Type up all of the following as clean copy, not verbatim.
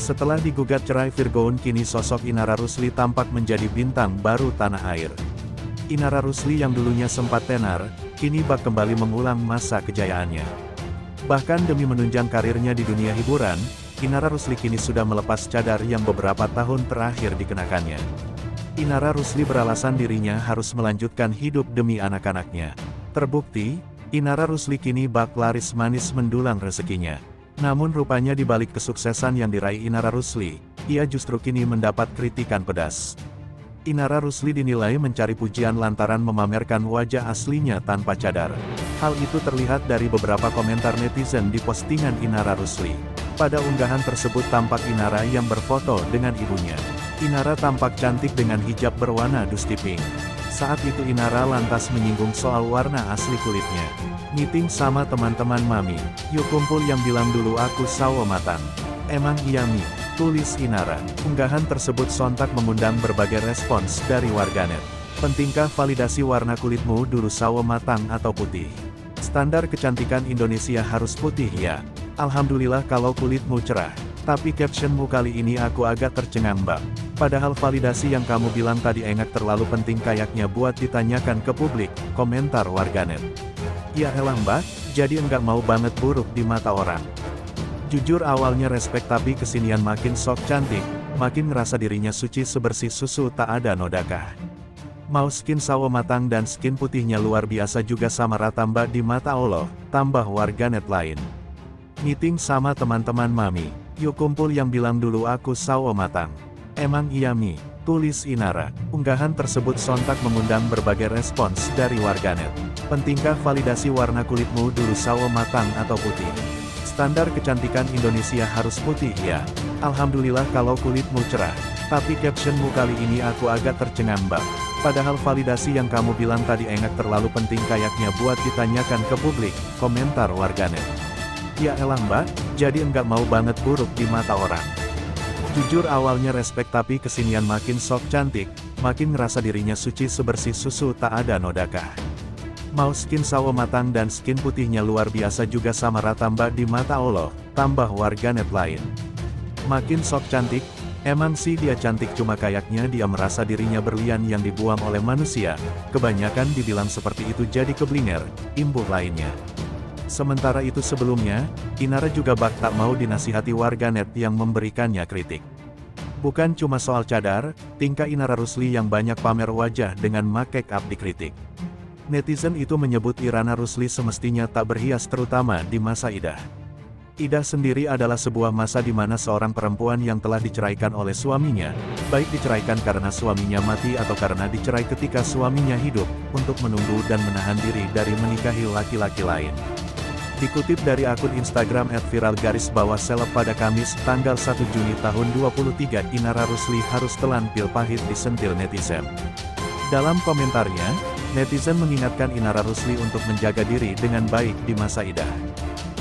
Setelah digugat cerai Virgoun, kini sosok Inara Rusli tampak menjadi bintang baru tanah air. Inara Rusli yang dulunya sempat tenar, kini bak kembali mengulang masa kejayaannya. Bahkan demi menunjang karirnya di dunia hiburan, Inara Rusli kini sudah melepas cadar yang beberapa tahun terakhir dikenakannya. Inara Rusli beralasan dirinya harus melanjutkan hidup demi anak-anaknya. Terbukti, Inara Rusli kini bak laris manis mendulang rezekinya. Namun rupanya di balik kesuksesan yang diraih Inara Rusli, ia justru kini mendapat kritikan pedas. Inara Rusli dinilai mencari pujian lantaran memamerkan wajah aslinya tanpa cadar. Hal itu terlihat dari beberapa komentar netizen di postingan Inara Rusli. Pada unggahan tersebut tampak Inara yang berfoto dengan ibunya. Inara tampak cantik dengan hijab berwarna dusty pink. Saat itu Inara lantas menyinggung soal warna asli kulitnya. Meeting sama teman-teman mami, yuk kumpul yang bilang dulu aku sawo matang. Emang iya mi, tulis Inara. Unggahan tersebut sontak mengundang berbagai respons dari warganet. Pentingkah validasi warna kulitmu dulu sawo matang atau putih? Standar kecantikan Indonesia harus putih ya. Alhamdulillah kalau kulitmu cerah. Tapi captionmu kali ini aku agak tercengang mbak. Padahal validasi yang kamu bilang tadi engak terlalu penting kayaknya buat ditanyakan ke publik, komentar warganet. Ya elah mbak, jadi enggak mau banget buruk di mata orang. Jujur awalnya respek tapi kesinian makin sok cantik, makin ngerasa dirinya suci sebersih susu tak ada nodakah. Mau skin sawo matang dan skin putihnya luar biasa juga sama rata mbak di mata Allah, tambah warganet lain. Meeting sama teman-teman mami, yuk kumpul yang bilang dulu aku sawo matang. Emang iya mi, tulis Inara. Unggahan tersebut sontak mengundang berbagai respons dari warganet. Pentingkah validasi warna kulitmu dulu sawo matang atau putih? Standar kecantikan Indonesia harus putih ya. Alhamdulillah kalau kulitmu cerah. Tapi captionmu kali ini aku agak tercengang mbak. Padahal validasi yang kamu bilang tadi engak terlalu penting kayaknya buat ditanyakan ke publik, komentar warganet. Ya elah mbak, jadi enggak mau banget buruk di mata orang. Jujur awalnya respek tapi kesinian makin sok cantik, makin ngerasa dirinya suci sebersih susu tak ada nodakah. Mau skin sawo matang dan skin putihnya luar biasa juga sama rata mbak di mata Allah, tambah warganet lain. Makin sok cantik, emang sih dia cantik cuma kayaknya dia merasa dirinya berlian yang dibuang oleh manusia, kebanyakan dibilang seperti itu jadi keblinger, imbuh lainnya. Sementara itu sebelumnya, Inara juga bak tak mau dinasihati warganet yang memberikannya kritik. Bukan cuma soal cadar, tingkah Inara Rusli yang banyak pamer wajah dengan make up dikritik. Netizen itu menyebut Inara Rusli semestinya tak berhias terutama di masa idah. Idah sendiri adalah sebuah masa di mana seorang perempuan yang telah diceraikan oleh suaminya, baik diceraikan karena suaminya mati atau karena dicerai ketika suaminya hidup, untuk menunggu dan menahan diri dari menikahi laki-laki lain. Dikutip dari akun Instagram @viral_seleb pada Kamis, tanggal 1 Juni tahun 23, Inara Rusli harus telan pil pahit disentil netizen. Dalam komentarnya, netizen mengingatkan Inara Rusli untuk menjaga diri dengan baik di masa idah.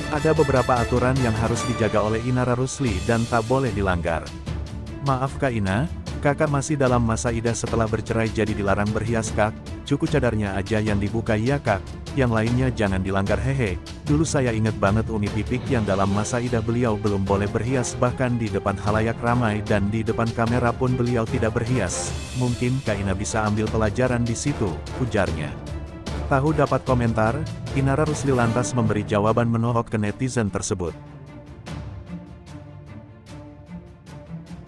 Ada beberapa aturan yang harus dijaga oleh Inara Rusli dan tak boleh dilanggar. Maaf Kak Ina, kakak masih dalam masa idah setelah bercerai jadi dilarang berhias kak, cukup cadarnya aja yang dibuka ya kak, yang lainnya jangan dilanggar hehe. Dulu saya inget banget Umi Pipik yang dalam masa idah beliau belum boleh berhias bahkan di depan halayak ramai dan di depan kamera pun beliau tidak berhias. Mungkin Kak Ina bisa ambil pelajaran di situ, ujarnya. Tahu dapat komentar, Inara Rusli lantas memberi jawaban menohok ke netizen tersebut.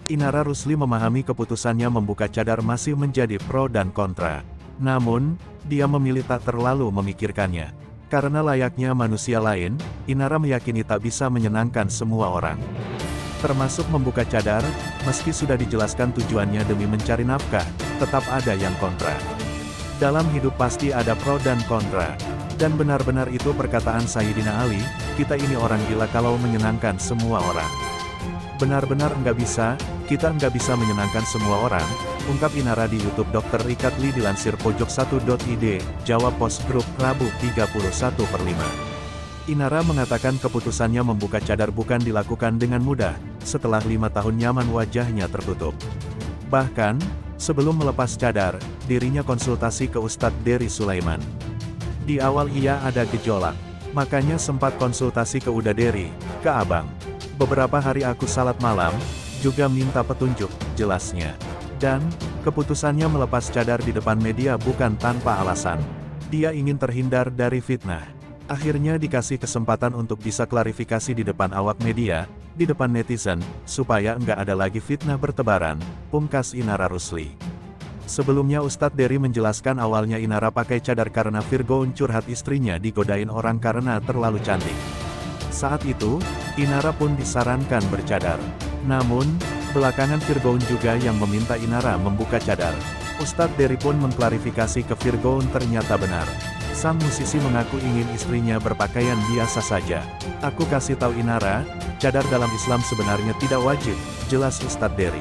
Inara Rusli memahami keputusannya membuka cadar masih menjadi pro dan kontra. Namun, dia memilih tak terlalu memikirkannya. Karena layaknya manusia lain, Inara meyakini tak bisa menyenangkan semua orang. Termasuk membuka cadar, meski sudah dijelaskan tujuannya demi mencari nafkah, tetap ada yang kontra. Dalam hidup pasti ada pro dan kontra. Dan benar-benar itu perkataan Sayyidina Ali, kita ini orang gila kalau menyenangkan semua orang. Benar-benar enggak bisa, kita enggak bisa menyenangkan semua orang, ungkap Inara di YouTube Dr. Rikatli dilansir pojok1.id, jawab post grup Rabu 31/5. Inara mengatakan keputusannya membuka cadar bukan dilakukan dengan mudah, setelah 5 tahun nyaman wajahnya tertutup. Bahkan, sebelum melepas cadar, dirinya konsultasi ke Ustadz Dery Sulaiman. Di awal ia ada gejolak, makanya sempat konsultasi ke Uda Dery, ke abang. Beberapa hari aku salat malam, juga minta petunjuk, jelasnya. Dan, keputusannya melepas cadar di depan media bukan tanpa alasan. Dia ingin terhindar dari fitnah. Akhirnya dikasih kesempatan untuk bisa klarifikasi di depan awak media, di depan netizen, supaya nggak ada lagi fitnah bertebaran, pungkas Inara Rusli. Sebelumnya Ustadz Dery menjelaskan awalnya Inara pakai cadar karena Virgoon curhat istrinya digodain orang karena terlalu cantik. Saat itu, Inara pun disarankan bercadar. Namun, belakangan Virgoon juga yang meminta Inara membuka cadar. Ustadz Dery pun mengklarifikasi ke Virgoon ternyata benar. Sang musisi mengaku ingin istrinya berpakaian biasa saja. Aku kasih tahu Inara, cadar dalam Islam sebenarnya tidak wajib, jelas Ustadz Dery.